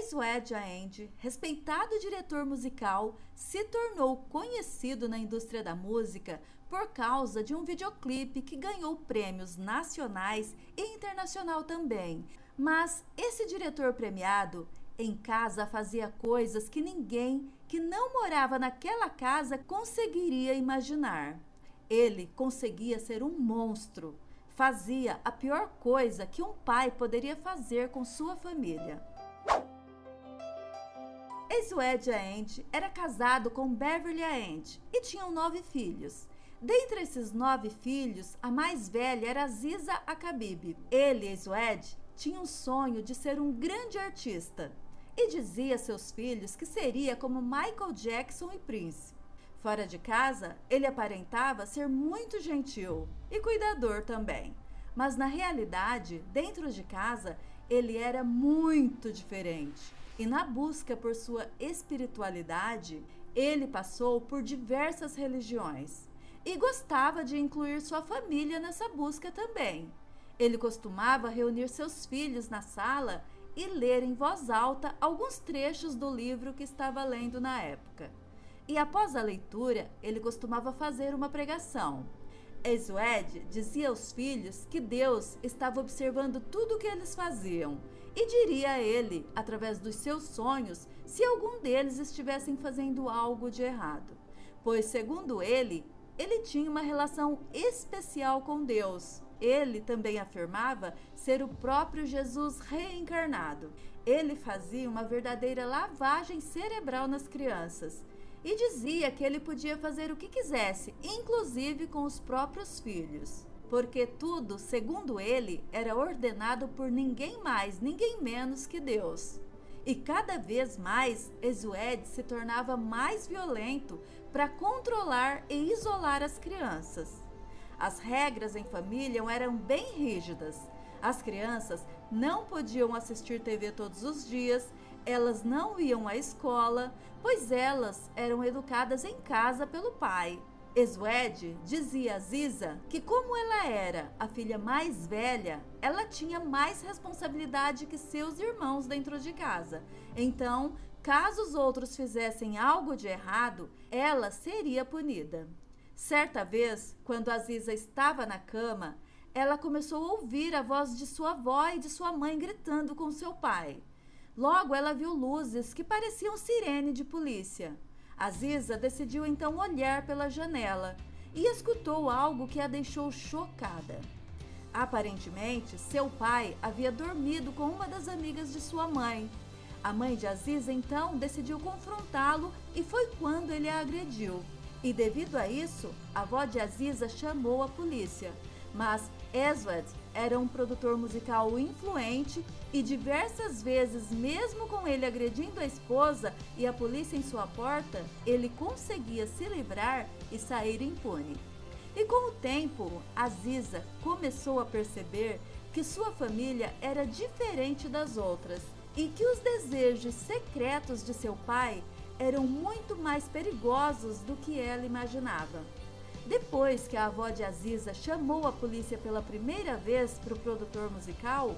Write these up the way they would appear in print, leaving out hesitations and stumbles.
Ex-Wedge End, respeitado diretor musical, se tornou conhecido na indústria da música por causa de um videoclipe que ganhou prêmios nacionais e internacional também. Mas esse diretor premiado, em casa fazia coisas que ninguém que não morava naquela casa conseguiria imaginar. Ele conseguia ser um monstro. Fazia a pior coisa que um pai poderia fazer com sua família. Ex-Wedge End era casado com Beverly End e tinham 9 filhos. Dentre esses 9 filhos, a mais velha era Aziza Akabib. Ele, Ex-Wedge, tinha um sonho de ser um grande artista e dizia a seus filhos que seria como Michael Jackson e Prince. Fora de casa, ele aparentava ser muito gentil e cuidador também. Mas na realidade, dentro de casa, ele era muito diferente. E na busca por sua espiritualidade, ele passou por diversas religiões. E gostava de incluir sua família nessa busca também. Ele costumava reunir seus filhos na sala e ler em voz alta alguns trechos do livro que estava lendo na época. E após a leitura, ele costumava fazer uma pregação. Ex-Wedge dizia aos filhos que Deus estava observando tudo o que eles faziam e diria a ele, através dos seus sonhos, se algum deles estivessem fazendo algo de errado. Pois, segundo ele tinha uma relação especial com Deus. Ele também afirmava ser o próprio Jesus reencarnado. Ele fazia uma verdadeira lavagem cerebral nas crianças e dizia que ele podia fazer o que quisesse, inclusive com os próprios filhos, porque tudo, segundo ele, era ordenado por ninguém mais, ninguém menos que Deus. E cada vez mais, Ex-Wedge se tornava mais violento para controlar e isolar as crianças. As regras em família eram bem rígidas. As crianças não podiam assistir TV todos os dias, elas não iam à escola, pois elas eram educadas em casa pelo pai. Ex-Wedge dizia a Aziza que, como ela era a filha mais velha, ela tinha mais responsabilidade que seus irmãos dentro de casa. Então, caso os outros fizessem algo de errado, ela seria punida. Certa vez, quando a Aziza estava na cama, ela começou a ouvir a voz de sua avó e de sua mãe gritando com seu pai. Logo, ela viu luzes que pareciam sirene de polícia. Aziza decidiu então olhar pela janela e escutou algo que a deixou chocada. Aparentemente, seu pai havia dormido com uma das amigas de sua mãe. A mãe de Aziza então decidiu confrontá-lo e foi quando ele a agrediu. E devido a isso, a avó de Aziza chamou a polícia. Mas Ex-Wedge era um produtor musical influente e diversas vezes, mesmo com ele agredindo a esposa e a polícia em sua porta, ele conseguia se livrar e sair impune. E com o tempo, Aziza começou a perceber que sua família era diferente das outras e que os desejos secretos de seu pai eram muito mais perigosos do que ela imaginava. Depois que a avó de Aziza chamou a polícia pela primeira vez para o produtor musical,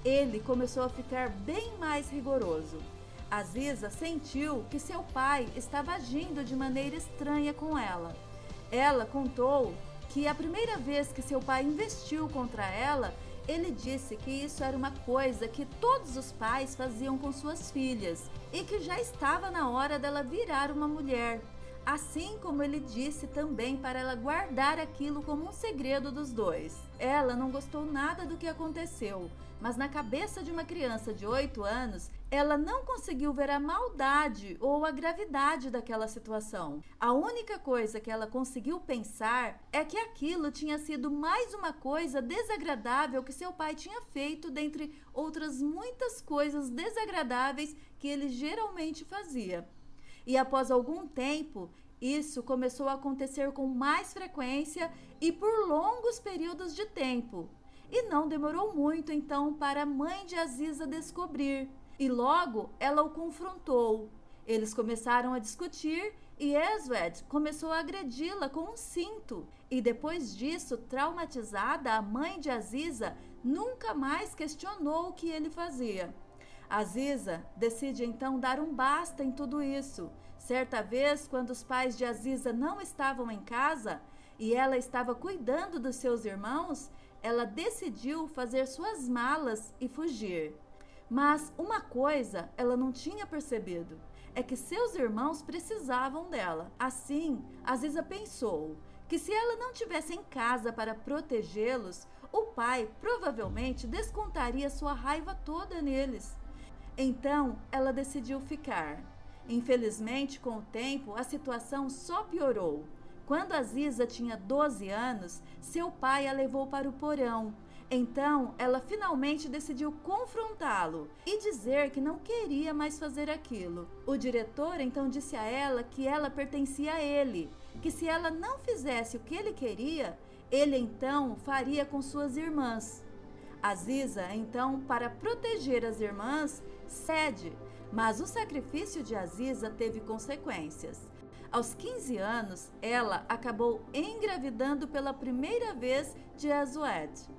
ele começou a ficar bem mais rigoroso. Aziza sentiu que seu pai estava agindo de maneira estranha com ela. Ela contou que a primeira vez que seu pai investiu contra ela, ele disse que isso era uma coisa que todos os pais faziam com suas filhas e que já estava na hora dela virar uma mulher. Assim como ele disse também para ela guardar aquilo como um segredo dos dois. Ela não gostou nada do que aconteceu, mas na cabeça de uma criança de 8 anos, ela não conseguiu ver a maldade ou a gravidade daquela situação. A única coisa que ela conseguiu pensar é que aquilo tinha sido mais uma coisa desagradável que seu pai tinha feito, dentre outras muitas coisas desagradáveis que ele geralmente fazia. E após algum tempo, isso começou a acontecer com mais frequência e por longos períodos de tempo. E não demorou muito então para a mãe de Aziza descobrir. E logo ela o confrontou. Eles começaram a discutir e Ex-Wedge começou a agredi-la com um cinto. E depois disso, traumatizada, a mãe de Aziza nunca mais questionou o que ele fazia. Aziza decide então dar um basta em tudo isso. Certa vez, quando os pais de Aziza não estavam em casa e ela estava cuidando dos seus irmãos, ela decidiu fazer suas malas e fugir. Mas uma coisa ela não tinha percebido, é que seus irmãos precisavam dela. Assim, Aziza pensou que se ela não estivesse em casa para protegê-los, o pai provavelmente descontaria sua raiva toda neles. Então, ela decidiu ficar. Infelizmente, com o tempo, a situação só piorou. Quando Aziza tinha 12 anos, seu pai a levou para o porão. Então, ela finalmente decidiu confrontá-lo e dizer que não queria mais fazer aquilo. O diretor então disse a ela que ela pertencia a ele, que se ela não fizesse o que ele queria, ele então faria com suas irmãs. Aziza, então, para proteger as irmãs, cede, mas o sacrifício de Aziza teve consequências. Aos 15 anos, ela acabou engravidando pela primeira vez de Esued.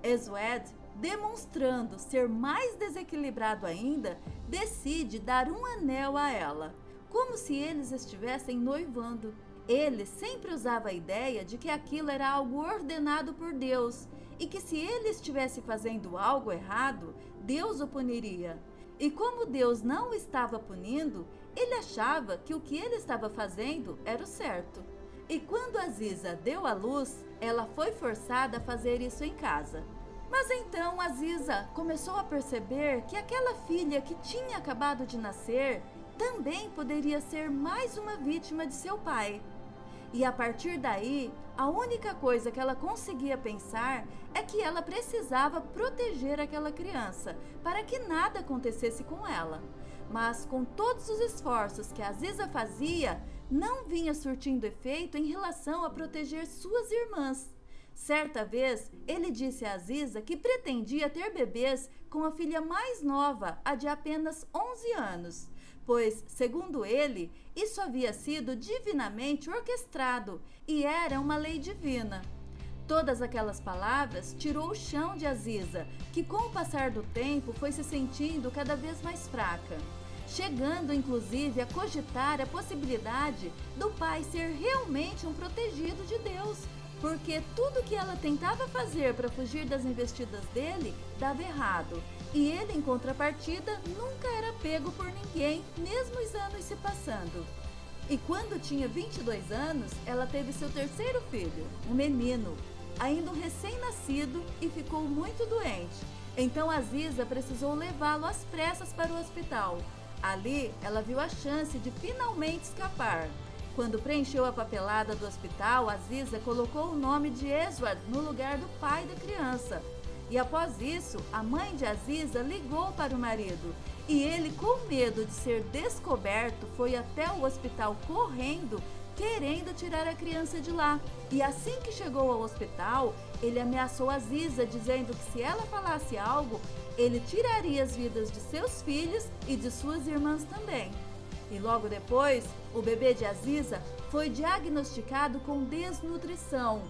Esued, demonstrando ser mais desequilibrado ainda, decide dar um anel a ela, como se eles estivessem noivando. Ele sempre usava a ideia de que aquilo era algo ordenado por Deus e que se ele estivesse fazendo algo errado, Deus o puniria. E como Deus não o estava punindo, ele achava que o que ele estava fazendo era o certo. E quando Aziza deu à luz, ela foi forçada a fazer isso em casa. Mas então Aziza começou a perceber que aquela filha que tinha acabado de nascer também poderia ser mais uma vítima de seu pai. E a partir daí, a única coisa que ela conseguia pensar é que ela precisava proteger aquela criança para que nada acontecesse com ela. Mas com todos os esforços que Aziza fazia, não vinha surtindo efeito em relação a proteger suas irmãs. Certa vez, ele disse a Aziza que pretendia ter bebês com a filha mais nova, a de apenas 11 anos, pois, segundo ele, isso havia sido divinamente orquestrado e era uma lei divina. Todas aquelas palavras tirou o chão de Aziza, que com o passar do tempo foi se sentindo cada vez mais fraca, chegando inclusive a cogitar a possibilidade do pai ser realmente um protegido de Deus, porque tudo que ela tentava fazer para fugir das investidas dele dava errado, e ele, em contrapartida, nunca era pego por ninguém, mesmo os anos se passando. E quando tinha 22 anos, ela teve seu terceiro filho, um menino, ainda um recém-nascido, e ficou muito doente. Então Aziza precisou levá-lo às pressas para o hospital. Ali, ela viu a chance de finalmente escapar. Quando preencheu a papelada do hospital, Aziza colocou o nome de Esued no lugar do pai da criança. E após isso, a mãe de Aziza ligou para o marido. E ele, com medo de ser descoberto, foi até o hospital correndo, querendo tirar a criança de lá. E assim que chegou ao hospital, ele ameaçou Aziza, dizendo que se ela falasse algo, ele tiraria as vidas de seus filhos e de suas irmãs também. E logo depois, o bebê de Aziza foi diagnosticado com desnutrição.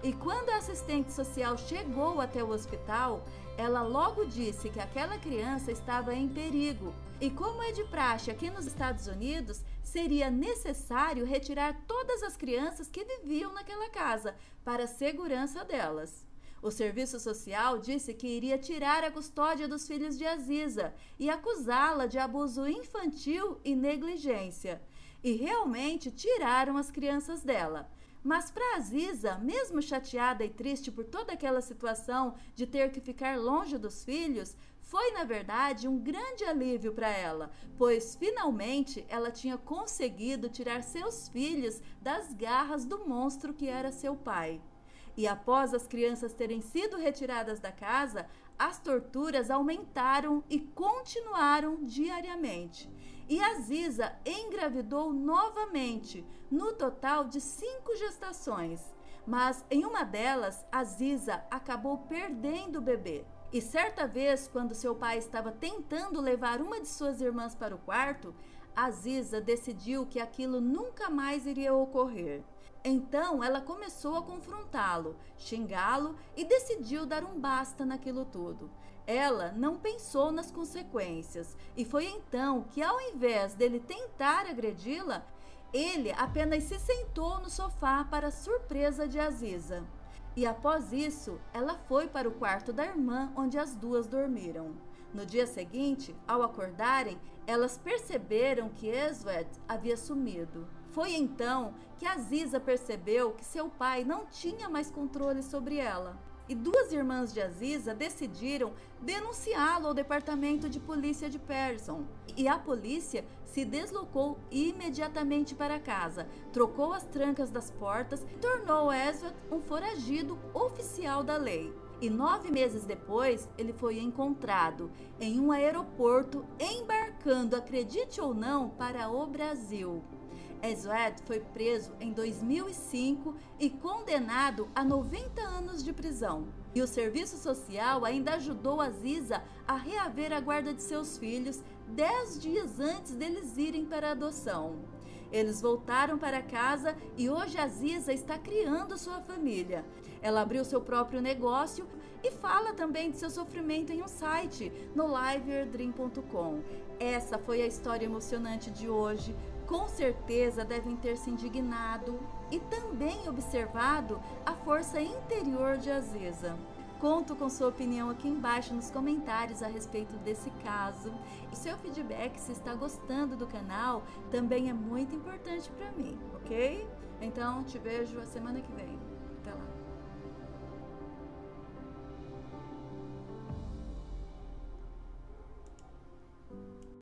E quando a assistente social chegou até o hospital, ela logo disse que aquela criança estava em perigo. E como é de praxe aqui nos Estados Unidos, seria necessário retirar todas as crianças que viviam naquela casa para a segurança delas. O serviço social disse que iria tirar a custódia dos filhos de Aziza e acusá-la de abuso infantil e negligência. E realmente tiraram as crianças dela. Mas para Aziza, mesmo chateada e triste por toda aquela situação de ter que ficar longe dos filhos, foi na verdade um grande alívio para ela, pois finalmente ela tinha conseguido tirar seus filhos das garras do monstro que era seu pai. E após as crianças terem sido retiradas da casa, as torturas aumentaram e continuaram diariamente. E Aziza engravidou novamente, no total de 5 gestações. Mas em uma delas, Aziza acabou perdendo o bebê. E certa vez, quando seu pai estava tentando levar uma de suas irmãs para o quarto, Aziza decidiu que aquilo nunca mais iria ocorrer. Então ela começou a confrontá-lo, xingá-lo e decidiu dar um basta naquilo tudo. Ela não pensou nas consequências e foi então que, ao invés dele tentar agredi-la, ele apenas se sentou no sofá para surpresa de Aziza. E após isso, ela foi para o quarto da irmã, onde as duas dormiram. No dia seguinte, ao acordarem, elas perceberam que Eswed havia sumido. Foi então que Aziza percebeu que seu pai não tinha mais controle sobre ela. E duas irmãs de Aziza decidiram denunciá-lo ao departamento de polícia de Person. E a polícia se deslocou imediatamente para casa, trocou as trancas das portas e tornou Eswed um foragido oficial da lei. E 9 meses depois, ele foi encontrado em um aeroporto, embarcando, acredite ou não, para o Brasil. Eswed foi preso em 2005 e condenado a 90 anos de prisão. E o serviço social ainda ajudou Aziza a reaver a guarda de seus filhos 10 dias antes deles irem para a adoção. Eles voltaram para casa e hoje Aziza está criando sua família. Ela abriu seu próprio negócio e fala também de seu sofrimento em um site, no liveyourdream.com. Essa foi a história emocionante de hoje. Com certeza devem ter se indignado e também observado a força interior de Aziza. Conto com sua opinião aqui embaixo nos comentários a respeito desse caso. E seu feedback, se está gostando do canal, também é muito importante para mim, ok? Então, te vejo a semana que vem. Até lá!